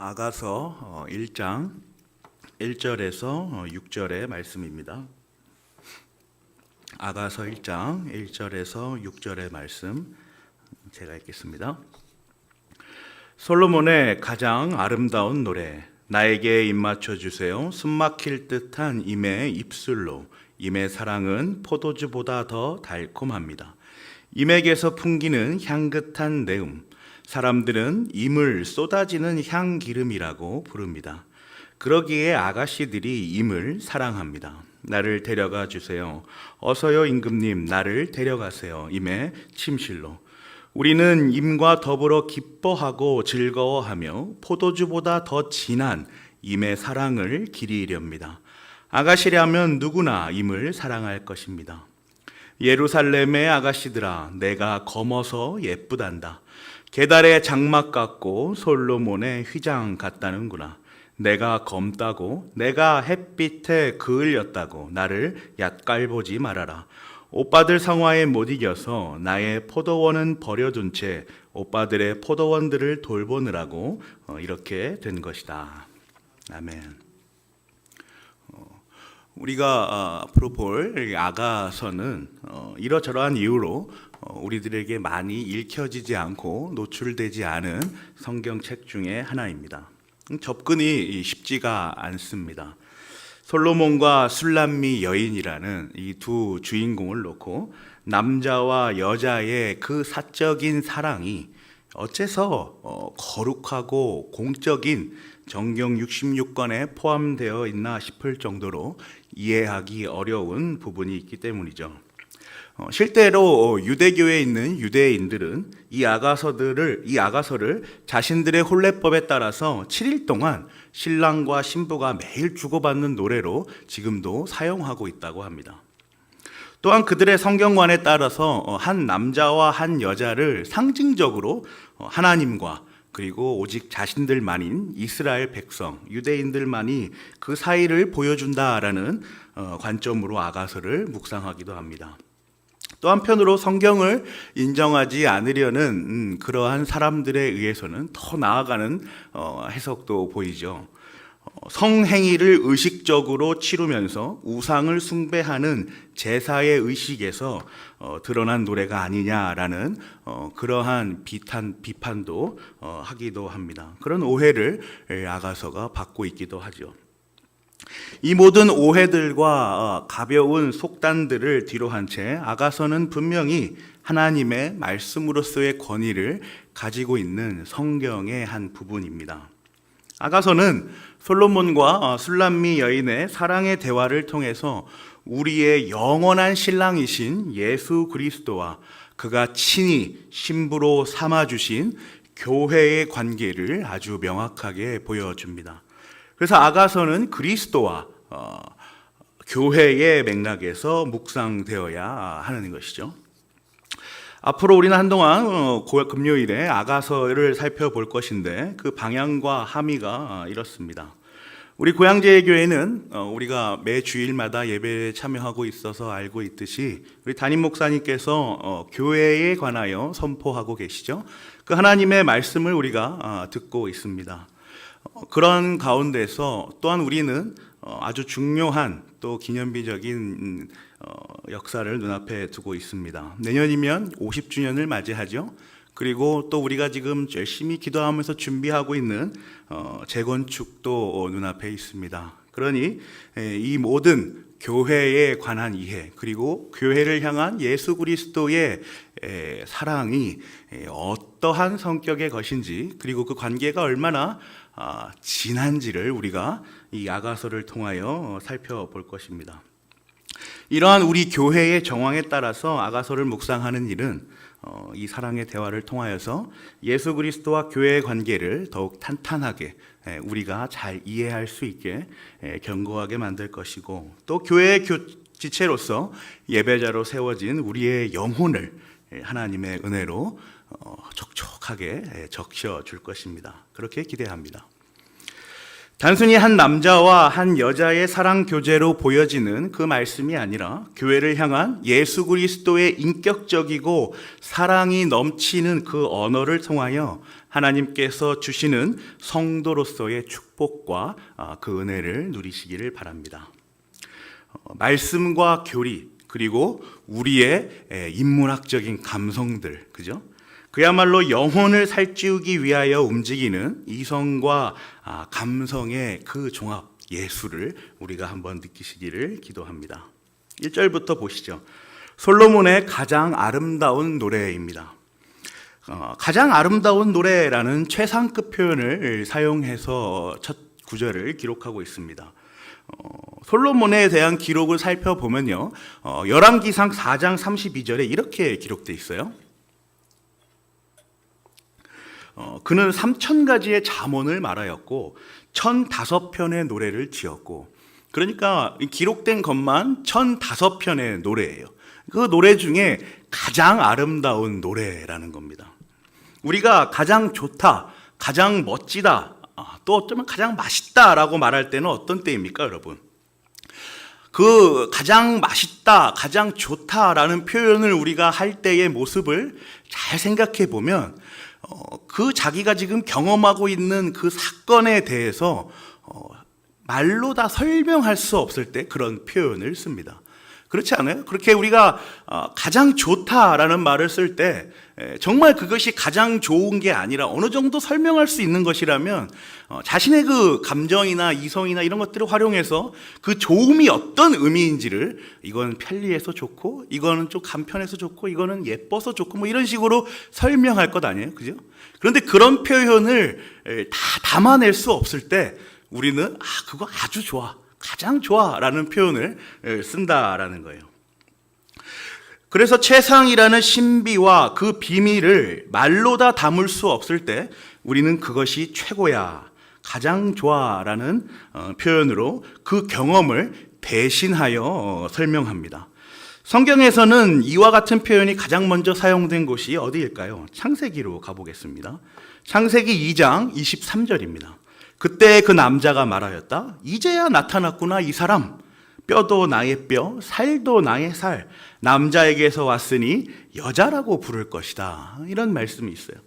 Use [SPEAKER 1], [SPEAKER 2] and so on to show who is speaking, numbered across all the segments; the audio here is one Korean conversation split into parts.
[SPEAKER 1] 아가서 1장 1절에서 6절의 말씀입니다. 아가서 1장 1절에서 6절의 말씀 제가 읽겠습니다. 솔로몬의 가장 아름다운 노래, 나에게 입맞춰 주세요. 숨막힐 듯한 임의 입술로. 임의 사랑은 포도주보다 더 달콤합니다. 임에게서 풍기는 향긋한 내음, 사람들은 임을 쏟아지는 향기름이라고 부릅니다. 그러기에 아가씨들이 임을 사랑합니다. 나를 데려가 주세요. 어서요 임금님, 나를 데려가세요. 임의 침실로. 우리는 임과 더불어 기뻐하고 즐거워하며 포도주보다 더 진한 임의 사랑을 기리렵니다. 아가씨라면 누구나 임을 사랑할 것입니다. 예루살렘의 아가씨들아, 내가 검어서 예쁘단다. 게달의 장막 같고 솔로몬의 휘장 같다는구나. 내가 검다고, 내가 햇빛에 그을렸다고 나를 얕갈보지 말아라. 오빠들 성화에 못 이겨서 나의 포도원은 버려둔 채 오빠들의 포도원들을 돌보느라고 이렇게 된 것이다. 아멘. 우리가 앞으로 볼 아가서는 이러저러한 이유로 우리들에게 많이 읽혀지지 않고 노출되지 않은 성경책 중에 하나입니다. 접근이 쉽지가 않습니다. 솔로몬과 술람미 여인이라는 이 두 주인공을 놓고 남자와 여자의 그 사적인 사랑이 어째서 거룩하고 공적인 정경 66권에 포함되어 있나 싶을 정도로 이해하기 어려운 부분이 있기 때문이죠. 실제로 유대교에 있는 유대인들은 이 아가서를 자신들의 혼례법에 따라서 7일 동안 신랑과 신부가 매일 주고받는 노래로 지금도 사용하고 있다고 합니다. 또한 그들의 성경관에 따라서 한 남자와 한 여자를 상징적으로 하나님과 그리고 오직 자신들만인 이스라엘 백성, 유대인들만이 그 사이를 보여준다라는 관점으로 아가서를 묵상하기도 합니다. 또 한편으로 성경을 인정하지 않으려는 그러한 사람들에 의해서는 더 나아가는 해석도 보이죠. 성행위를 의식적으로 치르면서 우상을 숭배하는 제사의 의식에서 드러난 노래가 아니냐라는 그러한 비판도 하기도 합니다. 그런 오해를 아가서가 받고 있기도 하죠. 이 모든 오해들과 가벼운 속단들을 뒤로 한 채 아가서는 분명히 하나님의 말씀으로서의 권위를 가지고 있는 성경의 한 부분입니다. 아가서는 솔로몬과 술람미 여인의 사랑의 대화를 통해서 우리의 영원한 신랑이신 예수 그리스도와 그가 친히 신부로 삼아주신 교회의 관계를 아주 명확하게 보여줍니다. 그래서 아가서는 그리스도와 교회의 맥락에서 묵상되어야 하는 것이죠. 앞으로 우리는 한동안 금요일에 아가서를 살펴볼 것인데 그 방향과 함의가 이렇습니다. 우리 고양제교회는 우리가 매 주일마다 예배에 참여하고 있어서 알고 있듯이 우리 담임 목사님께서 교회에 관하여 선포하고 계시죠. 그 하나님의 말씀을 우리가 듣고 있습니다. 그런 가운데서 또한 우리는 아주 중요한 또 기념비적인 역사를 눈앞에 두고 있습니다. 내년이면 50주년을 맞이하죠. 그리고 또 우리가 지금 열심히 기도하면서 준비하고 있는 재건축도 눈앞에 있습니다. 그러니 이 모든 교회에 관한 이해 그리고 교회를 향한 예수 그리스도의 사랑이 어떠한 성격의 것인지 그리고 그 관계가 얼마나 진한지를 우리가 이 아가서를 통하여 살펴볼 것입니다. 이러한 우리 교회의 정황에 따라서 아가서를 묵상하는 일은 이 사랑의 대화를 통하여서 예수 그리스도와 교회의 관계를 더욱 탄탄하게 우리가 잘 이해할 수 있게 견고하게 만들 것이고 또 교회의 지체로서 예배자로 세워진 우리의 영혼을 하나님의 은혜로 촉촉하게 적셔 줄 것입니다. 그렇게 기대합니다. 단순히 한 남자와 한 여자의 사랑 교제로 보여지는 그 말씀이 아니라 교회를 향한 예수 그리스도의 인격적이고 사랑이 넘치는 그 언어를 통하여 하나님께서 주시는 성도로서의 축복과 그 은혜를 누리시기를 바랍니다. 말씀과 교리, 그리고 우리의 인문학적인 감성들, 그죠? 그야말로 영혼을 살찌우기 위하여 움직이는 이성과 감성의 그 종합, 예수를 우리가 한번 느끼시기를 기도합니다. 1절부터 보시죠. 솔로몬의 가장 아름다운 노래입니다. 가장 아름다운 노래라는 최상급 표현을 사용해서 첫 구절을 기록하고 있습니다. 솔로몬에 대한 기록을 살펴보면요, 열왕기상 4장 32절에 이렇게 기록되어 있어요. 그는 3,000가지의 잠언을 말하였고 1,005편의 노래를 지었고, 그러니까 기록된 것만 1,005편의 노래예요. 그 노래 중에 가장 아름다운 노래라는 겁니다. 우리가 가장 좋다, 가장 멋지다, 또 어쩌면 가장 맛있다라고 말할 때는 어떤 때입니까, 여러분? 그 가장 맛있다, 가장 좋다라는 표현을 우리가 할 때의 모습을 잘 생각해 보면 그 자기가 지금 경험하고 있는 그 사건에 대해서 말로 다 설명할 수 없을 때 그런 표현을 씁니다. 그렇지 않아요? 그렇게 우리가 가장 좋다라는 말을 쓸 때 정말 그것이 가장 좋은 게 아니라 어느 정도 설명할 수 있는 것이라면 자신의 그 감정이나 이성이나 이런 것들을 활용해서 그 좋음이 어떤 의미인지를, 이건 편리해서 좋고 이거는 좀 간편해서 좋고 이거는 예뻐서 좋고 뭐 이런 식으로 설명할 것 아니에요, 그죠? 그런데 그런 표현을 다 담아낼 수 없을 때 우리는 그거 아주 좋아, 가장 좋아라는 표현을 쓴다라는 거예요. 그래서 최상이라는 신비와 그 비밀을 말로 다 담을 수 없을 때 우리는 그것이 최고야, 가장 좋아라는 표현으로 그 경험을 대신하여 설명합니다. 성경에서는 이와 같은 표현이 가장 먼저 사용된 곳이 어디일까요? 창세기로 가보겠습니다. 창세기 2장 23절입니다. 그때 그 남자가 말하였다. 이제야 나타났구나 이 사람. 뼈도 나의 뼈, 살도 나의 살. 남자에게서 왔으니 여자라고 부를 것이다. 이런 말씀이 있어요.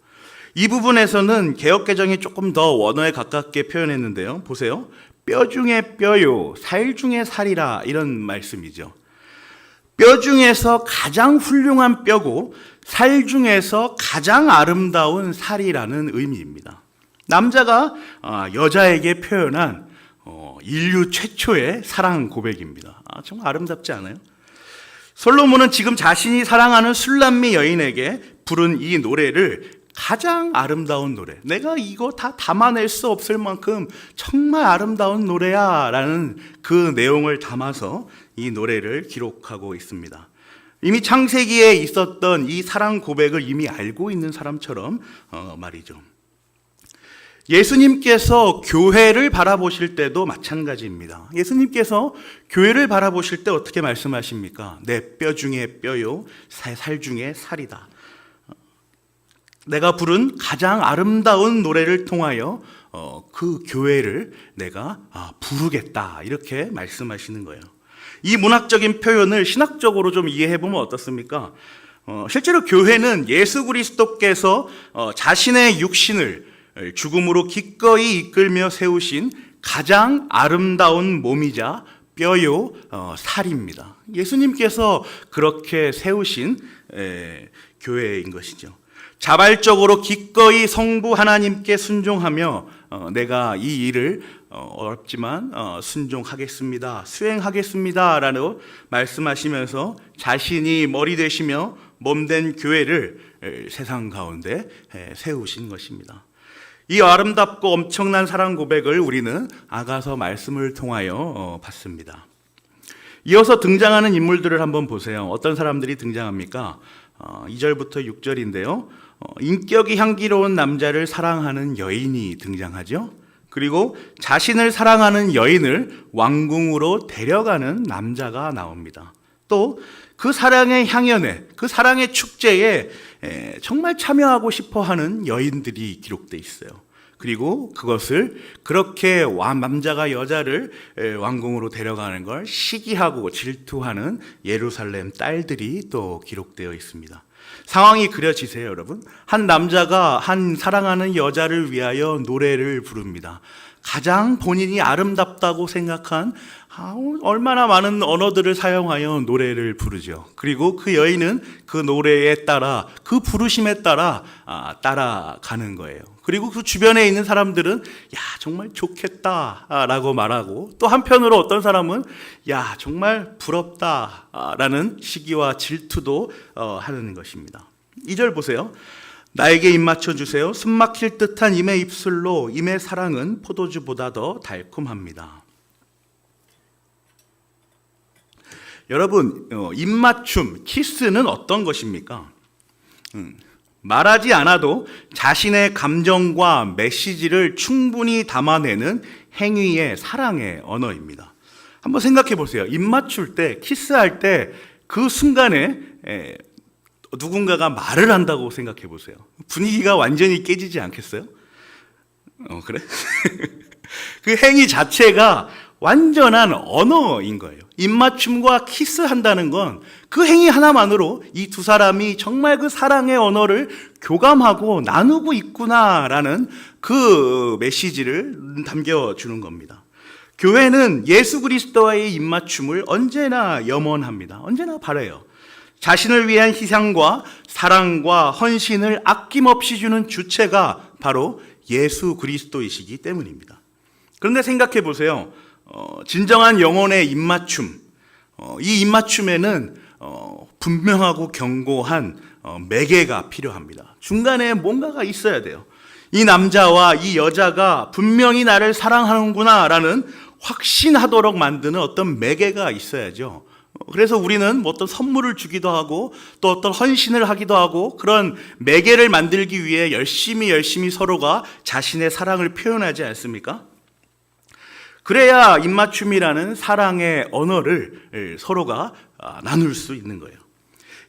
[SPEAKER 1] 이 부분에서는 개역개정이 조금 더 원어에 가깝게 표현했는데요. 보세요. 뼈 중에 뼈요, 살 중에 살이라, 이런 말씀이죠. 뼈 중에서 가장 훌륭한 뼈고 살 중에서 가장 아름다운 살이라는 의미입니다. 남자가 여자에게 표현한 인류 최초의 사랑 고백입니다. 정말 아름답지 않아요? 솔로몬은 지금 자신이 사랑하는 술람미 여인에게 부른 이 노래를 가장 아름다운 노래, 내가 이거 다 담아낼 수 없을 만큼 정말 아름다운 노래야 라는 그 내용을 담아서 이 노래를 기록하고 있습니다. 이미 창세기에 있었던 이 사랑 고백을 이미 알고 있는 사람처럼 말이죠. 예수님께서 교회를 바라보실 때도 마찬가지입니다. 예수님께서 교회를 바라보실 때 어떻게 말씀하십니까? 내 뼈 중에 뼈요, 살 중에 살이다. 내가 부른 가장 아름다운 노래를 통하여 그 교회를 내가 부르겠다, 이렇게 말씀하시는 거예요. 이 문학적인 표현을 신학적으로 좀 이해해보면 어떻습니까? 실제로 교회는 예수 그리스도께서 자신의 육신을 죽음으로 기꺼이 이끌며 세우신 가장 아름다운 몸이자 뼈요 살입니다. 예수님께서 그렇게 세우신 교회인 것이죠. 자발적으로 기꺼이 성부 하나님께 순종하며 내가 이 일을 어렵지만 순종하겠습니다, 수행하겠습니다 라고 말씀하시면서 자신이 머리 되시며 몸된 교회를 세상 가운데 세우신 것입니다. 이 아름답고 엄청난 사랑 고백을 우리는 아가서 말씀을 통하여 봤습니다. 이어서 등장하는 인물들을 한번 보세요. 어떤 사람들이 등장합니까? 2절부터 6절인데요. 인격이 향기로운 남자를 사랑하는 여인이 등장하죠. 그리고 자신을 사랑하는 여인을 왕궁으로 데려가는 남자가 나옵니다. 또 그 사랑의 향연에, 그 사랑의 축제에 정말 참여하고 싶어하는 여인들이 기록되어 있어요. 그리고 그것을 그렇게 남자가 여자를 왕궁으로 데려가는 걸 시기하고 질투하는 예루살렘 딸들이 또 기록되어 있습니다. 상황이 그려지세요, 여러분? 한 남자가 한 사랑하는 여자를 위하여 노래를 부릅니다. 가장 본인이 아름답다고 생각한 얼마나 많은 언어들을 사용하여 노래를 부르죠. 그리고 그 여인은 그 노래에 따라, 그 부르심에 따라 따라가는 거예요. 그리고 그 주변에 있는 사람들은 야, 정말 좋겠다 라고 말하고, 또 한편으로 어떤 사람은 야, 정말 부럽다 라는 시기와 질투도 하는 것입니다. 2절 보세요. 나에게 입 맞춰주세요. 숨 막힐 듯한 임의 입술로 임의 사랑은 포도주보다 더 달콤합니다. 여러분, 입맞춤, 키스는 어떤 것입니까? 말하지 않아도 자신의 감정과 메시지를 충분히 담아내는 행위의 사랑의 언어입니다. 한번 생각해 보세요. 입 맞출 때, 키스할 때 그 순간에 누군가가 말을 한다고 생각해 보세요. 분위기가 완전히 깨지지 않겠어요? 그래? 그 행위 자체가 완전한 언어인 거예요. 입맞춤과 키스한다는 건 그 행위 하나만으로 이 두 사람이 정말 그 사랑의 언어를 교감하고 나누고 있구나라는 그 메시지를 담겨주는 겁니다. 교회는 예수 그리스도와의 입맞춤을 언제나 염원합니다. 언제나 바라요. 자신을 위한 희생과 사랑과 헌신을 아낌없이 주는 주체가 바로 예수 그리스도이시기 때문입니다. 그런데 생각해 보세요. 진정한 영혼의 입맞춤, 이 입맞춤에는 분명하고 견고한 매개가 필요합니다. 중간에 뭔가가 있어야 돼요. 이 남자와 이 여자가 분명히 나를 사랑하는구나 라는 확신하도록 만드는 어떤 매개가 있어야죠. 그래서 우리는 뭐 어떤 선물을 주기도 하고 또 어떤 헌신을 하기도 하고 그런 매개를 만들기 위해 열심히 서로가 자신의 사랑을 표현하지 않습니까? 그래야 입맞춤이라는 사랑의 언어를 서로가 나눌 수 있는 거예요.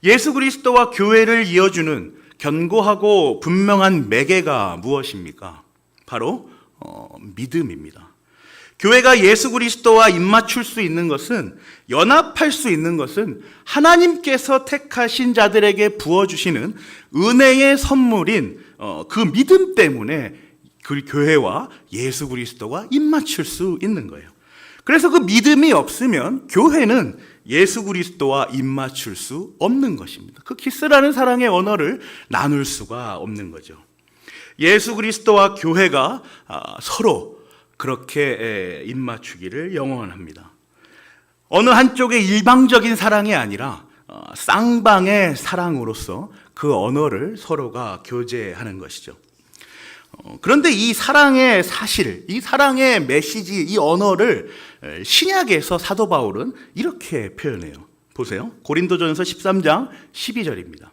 [SPEAKER 1] 예수 그리스도와 교회를 이어주는 견고하고 분명한 매개가 무엇입니까? 바로 믿음입니다. 교회가 예수 그리스도와 입맞출 수 있는 것은, 연합할 수 있는 것은 하나님께서 택하신 자들에게 부어주시는 은혜의 선물인 그 믿음 때문에 그 교회와 예수 그리스도가 입맞출 수 있는 거예요. 그래서 그 믿음이 없으면 교회는 예수 그리스도와 입맞출 수 없는 것입니다. 그 키스라는 사랑의 언어를 나눌 수가 없는 거죠. 예수 그리스도와 교회가 서로 그렇게 입맞추기를 영원합니다. 어느 한쪽의 일방적인 사랑이 아니라 쌍방의 사랑으로서 그 언어를 서로가 교제하는 것이죠. 그런데 이 사랑의 사실, 이 사랑의 메시지, 이 언어를 신약에서 사도 바울은 이렇게 표현해요. 보세요. 고린도전서 13장 12절입니다.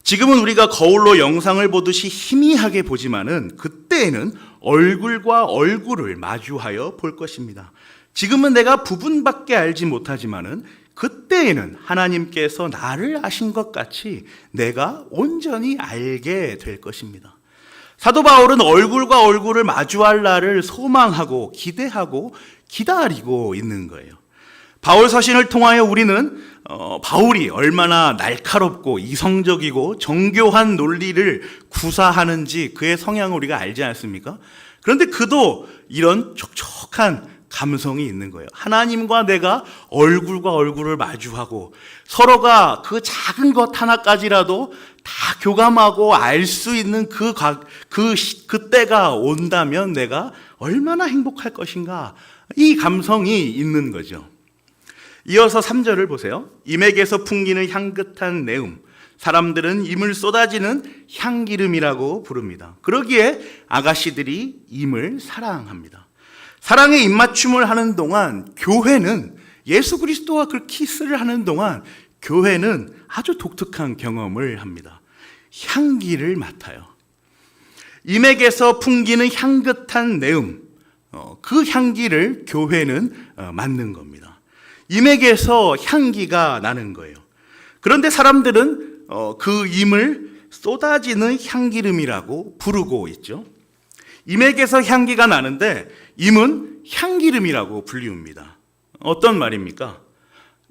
[SPEAKER 1] 지금은 우리가 거울로 영상을 보듯이 희미하게 보지만은 그때에는 얼굴과 얼굴을 마주하여 볼 것입니다. 지금은 내가 부분밖에 알지 못하지만은 그때에는 하나님께서 나를 아신 것 같이 내가 온전히 알게 될 것입니다. 사도 바울은 얼굴과 얼굴을 마주할 날을 소망하고 기대하고 기다리고 있는 거예요. 바울 서신을 통하여 우리는 바울이 얼마나 날카롭고 이성적이고 정교한 논리를 구사하는지 그의 성향을 우리가 알지 않습니까? 그런데 그도 이런 촉촉한 감성이 있는 거예요. 하나님과 내가 얼굴과 얼굴을 마주하고 서로가 그 작은 것 하나까지라도 다 교감하고 알 수 있는 그때가 온다면 내가 얼마나 행복할 것인가, 이 감성이 있는 거죠. 이어서 3절을 보세요. 임에게서 풍기는 향긋한 내음, 사람들은 임을 쏟아지는 향기름이라고 부릅니다. 그러기에 아가씨들이 임을 사랑합니다. 사랑의 입맞춤을 하는 동안 교회는, 예수 그리스도와 그 키스를 하는 동안 교회는 아주 독특한 경험을 합니다. 향기를 맡아요. 임에게서 풍기는 향긋한 내음, 그 향기를 교회는 맡는 겁니다. 임에게서 향기가 나는 거예요. 그런데 사람들은 그 임을 쏟아지는 향기름이라고 부르고 있죠. 임에게서 향기가 나는데 임은 향기름이라고 불리웁니다. 어떤 말입니까?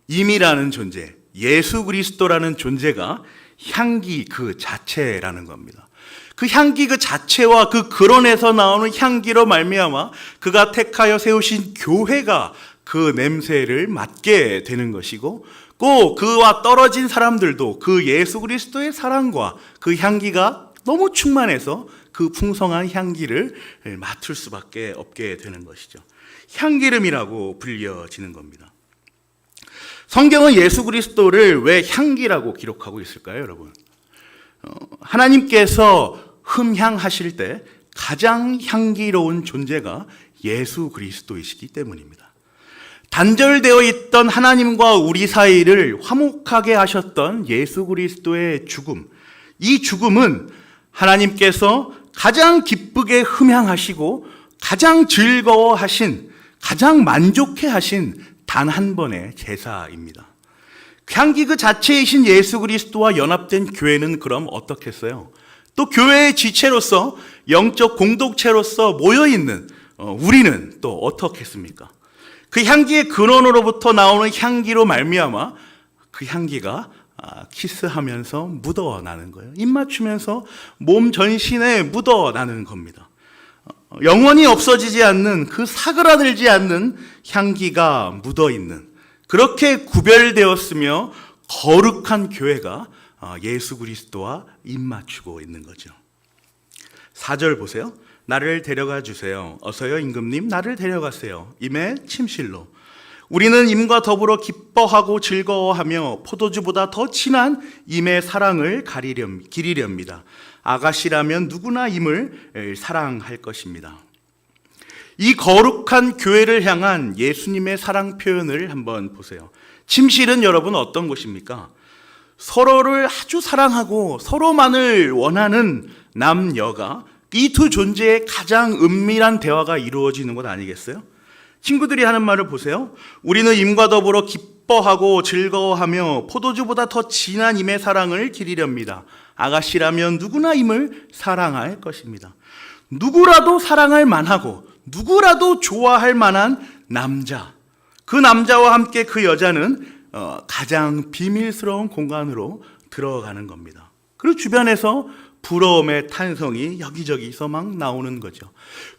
[SPEAKER 1] 임이라는 존재, 예수 그리스도라는 존재가 향기 그 자체라는 겁니다. 그 향기 그 자체와 그 근원에서 나오는 향기로 말미암아 그가 택하여 세우신 교회가 그 냄새를 맡게 되는 것이고, 꼭 그와 떨어진 사람들도 그 예수 그리스도의 사랑과 그 향기가 너무 충만해서 그 풍성한 향기를 맡을 수밖에 없게 되는 것이죠. 향기름이라고 불려지는 겁니다. 성경은 예수 그리스도를 왜 향기라고 기록하고 있을까요, 여러분? 하나님께서 흠향하실 때 가장 향기로운 존재가 예수 그리스도이시기 때문입니다. 단절되어 있던 하나님과 우리 사이를 화목하게 하셨던 예수 그리스도의 죽음, 이 죽음은 하나님께서 가장 기쁘게 흠향하시고 가장 즐거워하신, 가장 만족해 하신 단 한 번의 제사입니다. 향기 그 자체이신 예수 그리스도와 연합된 교회는 그럼 어떻겠어요? 또 교회의 지체로서, 영적 공동체로서 모여있는 우리는 또 어떻겠습니까? 그 향기의 근원으로부터 나오는 향기로 말미암아 그 향기가 키스하면서 묻어나는 거예요. 입 맞추면서 몸 전신에 묻어나는 겁니다. 영원히 없어지지 않는, 그 사그라들지 않는 향기가 묻어있는, 그렇게 구별되었으며 거룩한 교회가 예수 그리스도와 입 맞추고 있는 거죠. 4절 보세요. 나를 데려가 주세요. 어서요 임금님, 나를 데려가세요. 임의 침실로. 우리는 임과 더불어 기뻐하고 즐거워하며 포도주보다 더 진한 임의 사랑을 기리렵니다. 아가씨라면 누구나 임을 사랑할 것입니다. 이 거룩한 교회를 향한 예수님의 사랑 표현을 한번 보세요. 침실은 여러분 어떤 곳입니까? 서로를 아주 사랑하고 서로만을 원하는 남녀가, 이 두 존재의 가장 은밀한 대화가 이루어지는 것 아니겠어요? 친구들이 하는 말을 보세요. 우리는 임과 더불어 기뻐하고 즐거워하며 포도주보다 더 진한 임의 사랑을 기리렵니다. 아가씨라면 누구나 임을 사랑할 것입니다. 누구라도 사랑할 만하고 누구라도 좋아할 만한 남자, 그 남자와 함께 그 여자는 가장 비밀스러운 공간으로 들어가는 겁니다. 그리고 주변에서 부러움의 탄성이 여기저기서 막 나오는 거죠.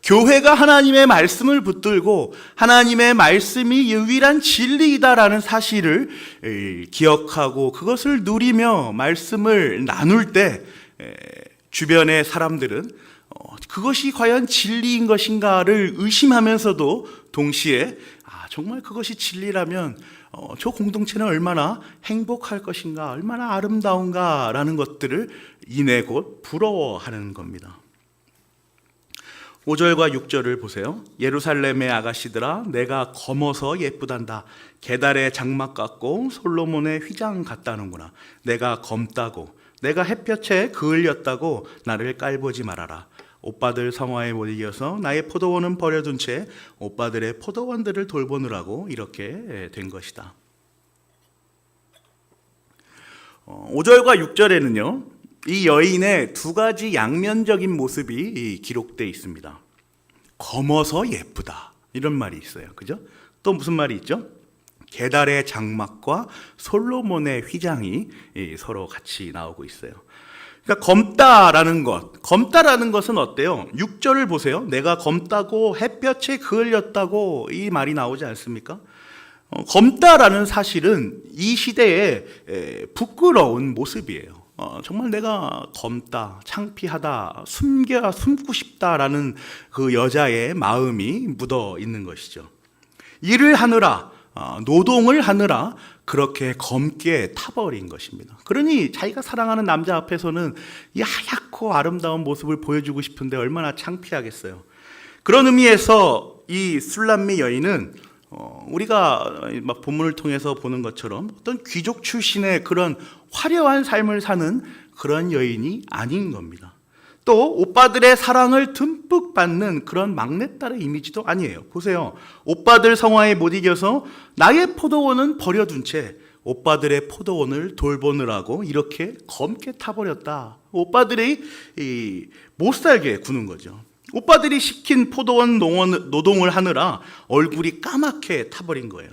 [SPEAKER 1] 교회가 하나님의 말씀을 붙들고 하나님의 말씀이 유일한 진리이다라는 사실을 기억하고 그것을 누리며 말씀을 나눌 때 주변의 사람들은 그것이 과연 진리인 것인가를 의심하면서도 동시에 정말 그것이 진리라면 저 공동체는 얼마나 행복할 것인가, 얼마나 아름다운가라는 것들을 이내 곧 부러워하는 겁니다. 5절과 6절을 보세요. 예루살렘의 아가씨들아, 내가 검어서 예쁘단다. 계달의 장막 같고 솔로몬의 휘장 같다는구나. 내가 검다고, 내가 햇볕에 그을렸다고 나를 깔보지 말아라. 오빠들 성화에 못 이겨서 나의 포도원은 버려둔 채 오빠들의 포도원들을 돌보느라고 이렇게 된 것이다. 5절과 6절에는요, 이 여인의 두 가지 양면적인 모습이 기록되어 있습니다. 검어서 예쁘다, 이런 말이 있어요. 그죠? 또 무슨 말이 있죠? 계달의 장막과 솔로몬의 휘장이 서로 같이 나오고 있어요. 그러니까 검다라는 것은 어때요? 6절을 보세요. 내가 검다고 햇볕에 그을렸다고 이 말이 나오지 않습니까? 검다라는 사실은 이 시대의 부끄러운 모습이에요. 정말 내가 검다, 창피하다, 숨고 싶다라는 그 여자의 마음이 묻어 있는 것이죠. 일을 하느라, 노동을 하느라 그렇게 검게 타버린 것입니다. 그러니 자기가 사랑하는 남자 앞에서는 이 하얗고 아름다운 모습을 보여주고 싶은데 얼마나 창피하겠어요. 그런 의미에서 이 술람미 여인은 우리가 막 본문을 통해서 보는 것처럼 어떤 귀족 출신의 그런 화려한 삶을 사는 그런 여인이 아닌 겁니다. 또 오빠들의 사랑을 듬뿍 받는 그런 막내딸의 이미지도 아니에요. 보세요. 오빠들 성화에 못 이겨서 나의 포도원은 버려둔 채 오빠들의 포도원을 돌보느라고 이렇게 검게 타버렸다. 오빠들이 못 살게 구는 거죠. 오빠들이 시킨 포도원 노동을 하느라 얼굴이 까맣게 타버린 거예요.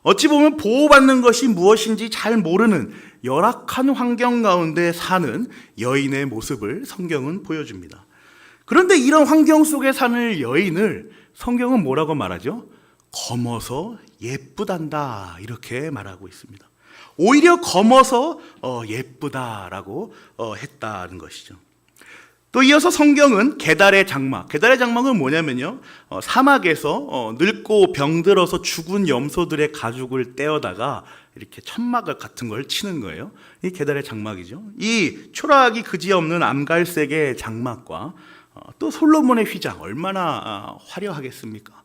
[SPEAKER 1] 어찌 보면 보호받는 것이 무엇인지 잘 모르는 열악한 환경 가운데 사는 여인의 모습을 성경은 보여줍니다. 그런데 이런 환경 속에 사는 여인을 성경은 뭐라고 말하죠? 검어서 예쁘단다, 이렇게 말하고 있습니다. 오히려 검어서 예쁘다라고 했다는 것이죠. 또 이어서 성경은 계달의 장막, 계달의 장막은 뭐냐면요, 사막에서 늙고 병들어서 죽은 염소들의 가죽을 떼어다가 이렇게 천막 같은 걸 치는 거예요. 이 계달의 장막이죠. 이 초라하기 그지없는 암갈색의 장막과 또 솔로몬의 휘장, 얼마나 화려하겠습니까?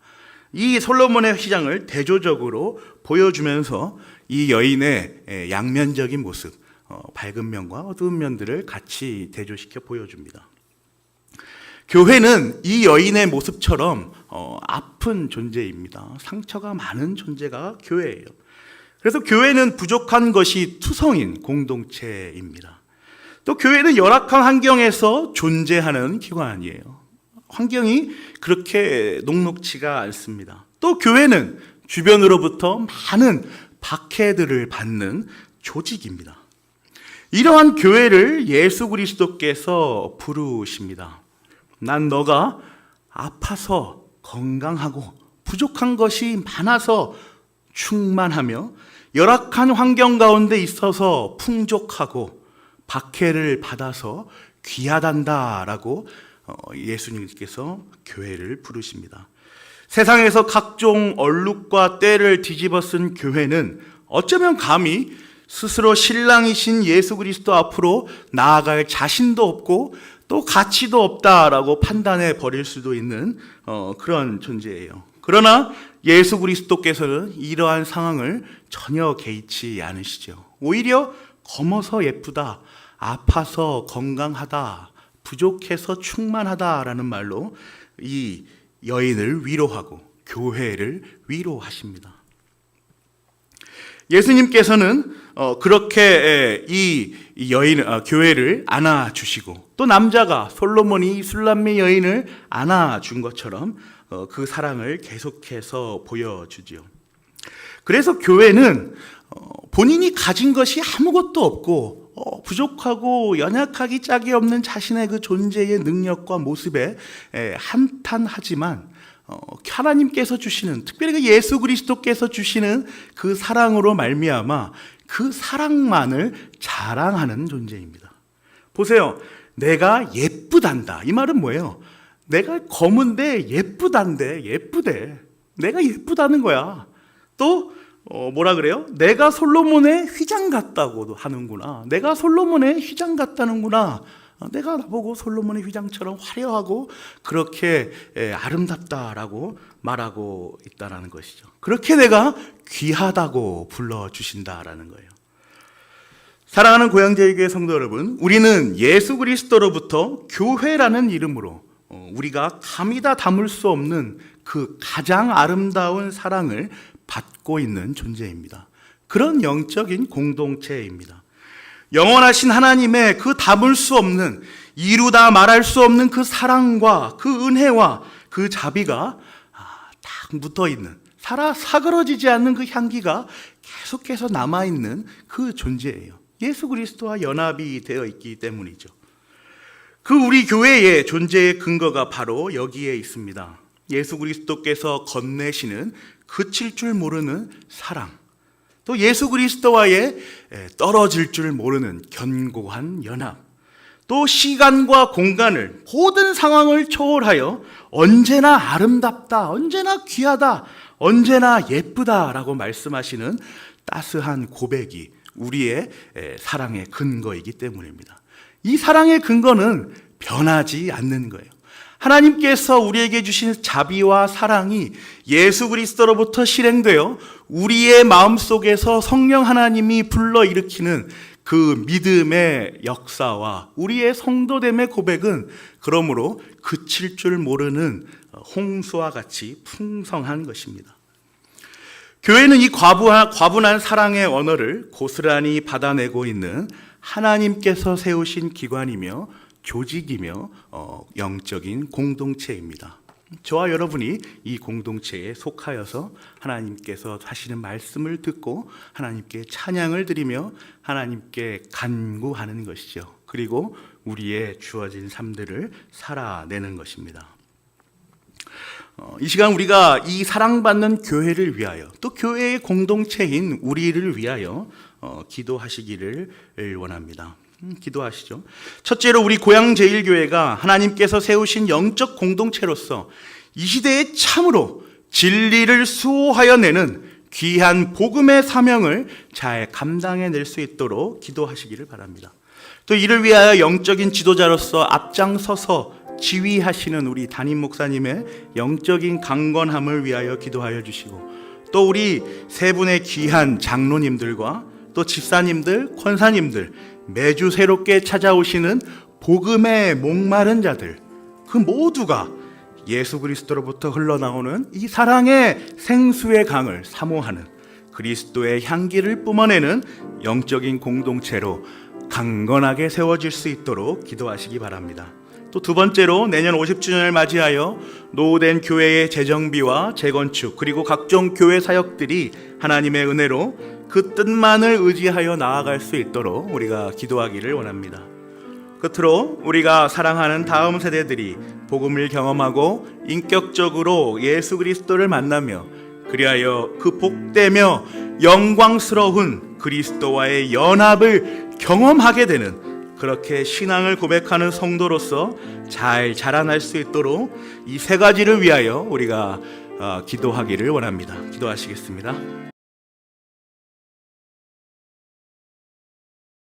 [SPEAKER 1] 이 솔로몬의 휘장을 대조적으로 보여주면서 이 여인의 양면적인 모습, 밝은 면과 어두운 면들을 같이 대조시켜 보여줍니다. 교회는 이 여인의 모습처럼 아픈 존재입니다. 상처가 많은 존재가 교회예요. 그래서 교회는 부족한 것이 투성인 공동체입니다. 또 교회는 열악한 환경에서 존재하는 기관이에요. 환경이 그렇게 녹록지가 않습니다. 또 교회는 주변으로부터 많은 박해들을 받는 조직입니다. 이러한 교회를 예수 그리스도께서 부르십니다. 난 너가 아파서 건강하고 부족한 것이 많아서 충만하며 열악한 환경 가운데 있어서 풍족하고 박해를 받아서 귀하단다라고 예수님께서 교회를 부르십니다. 세상에서 각종 얼룩과 때를 뒤집어 쓴 교회는 어쩌면 감히 스스로 신랑이신 예수 그리스도 앞으로 나아갈 자신도 없고 또 가치도 없다라고 판단해 버릴 수도 있는 그런 존재예요. 그러나 예수 그리스도께서는 이러한 상황을 전혀 개의치 않으시죠. 오히려 검어서 예쁘다, 아파서 건강하다, 부족해서 충만하다라는 말로 이 여인을 위로하고 교회를 위로하십니다. 예수님께서는 그렇게 이 교회를 안아주시고 또 남자가 솔로몬이 술람미 여인을 안아준 것처럼 그 사랑을 계속해서 보여주죠. 그래서 교회는 본인이 가진 것이 아무것도 없고 부족하고 연약하기 짝이 없는 자신의 그 존재의 능력과 모습에 한탄하지만 하나님께서 주시는, 특별히 그 예수 그리스도께서 주시는 그 사랑으로 말미암아 그 사랑만을 자랑하는 존재입니다. 보세요. 내가 예쁘단다. 이 말은 뭐예요? 내가 검은데 예쁘단데, 예쁘대. 내가 예쁘다는 거야. 또 뭐라 그래요? 내가 솔로몬의 휘장 같다고도 하는구나. 내가 솔로몬의 휘장 같다는구나. 내가 나보고 솔로몬의 휘장처럼 화려하고 그렇게 아름답다라고 말하고 있다는 것이죠. 그렇게 내가 귀하다고 불러주신다라는 거예요. 사랑하는 고향제일교회 성도 여러분, 우리는 예수 그리스도로부터 교회라는 이름으로 우리가 감히 다 담을 수 없는 그 가장 아름다운 사랑을 받고 있는 존재입니다. 그런 영적인 공동체입니다. 영원하신 하나님의 그 담을 수 없는, 이루다 말할 수 없는 그 사랑과 그 은혜와 그 자비가 딱 묻어있는, 사그러지지 않는 그 향기가 계속해서 남아있는 그 존재예요. 예수 그리스도와 연합이 되어 있기 때문이죠. 그 우리 교회의 존재의 근거가 바로 여기에 있습니다. 예수 그리스도께서 건네시는 그칠 줄 모르는 사랑, 또 예수 그리스도와의 떨어질 줄 모르는 견고한 연합, 또 시간과 공간을, 모든 상황을 초월하여 언제나 아름답다, 언제나 귀하다, 언제나 예쁘다라고 말씀하시는 따스한 고백이 우리의 사랑의 근거이기 때문입니다. 이 사랑의 근거는 변하지 않는 거예요. 하나님께서 우리에게 주신 자비와 사랑이 예수 그리스도로부터 실행되어 우리의 마음속에서 성령 하나님이 불러일으키는 그 믿음의 역사와 우리의 성도됨의 고백은 그러므로 그칠 줄 모르는 홍수와 같이 풍성한 것입니다. 교회는 이 과분한 사랑의 언어를 고스란히 받아내고 있는 하나님께서 세우신 기관이며 조직이며 영적인 공동체입니다. 저와 여러분이 이 공동체에 속하여서 하나님께서 하시는 말씀을 듣고 하나님께 찬양을 드리며 하나님께 간구하는 것이죠. 그리고 우리의 주어진 삶들을 살아내는 것입니다. 이 시간 우리가 이 사랑받는 교회를 위하여 또 교회의 공동체인 우리를 위하여 기도하시기를 원합니다. 기도하시죠. 첫째로 우리 고향제일교회가 하나님께서 세우신 영적 공동체로서 이 시대에 참으로 진리를 수호하여 내는 귀한 복음의 사명을 잘 감당해낼 수 있도록 기도하시기를 바랍니다. 또 이를 위하여 영적인 지도자로서 앞장서서 지휘하시는 우리 담임 목사님의 영적인 강건함을 위하여 기도하여 주시고, 또 우리 세 분의 귀한 장로님들과 또 집사님들, 권사님들, 매주 새롭게 찾아오시는 복음의 목마른 자들, 그 모두가 예수 그리스도로부터 흘러나오는 이 사랑의 생수의 강을 사모하는 그리스도의 향기를 뿜어내는 영적인 공동체로 강건하게 세워질 수 있도록 기도하시기 바랍니다. 또 두 번째로 내년 50주년을 맞이하여 노후된 교회의 재정비와 재건축, 그리고 각종 교회 사역들이 하나님의 은혜로 그 뜻만을 의지하여 나아갈 수 있도록 우리가 기도하기를 원합니다. 끝으로 우리가 사랑하는 다음 세대들이 복음을 경험하고 인격적으로 예수 그리스도를 만나며 그리하여 그 복되며 영광스러운 그리스도와의 연합을 경험하게 되는, 그렇게 신앙을 고백하는 성도로서 잘 자라날 수 있도록 이 세 가지를 위하여 우리가 기도하기를 원합니다. 기도하시겠습니다.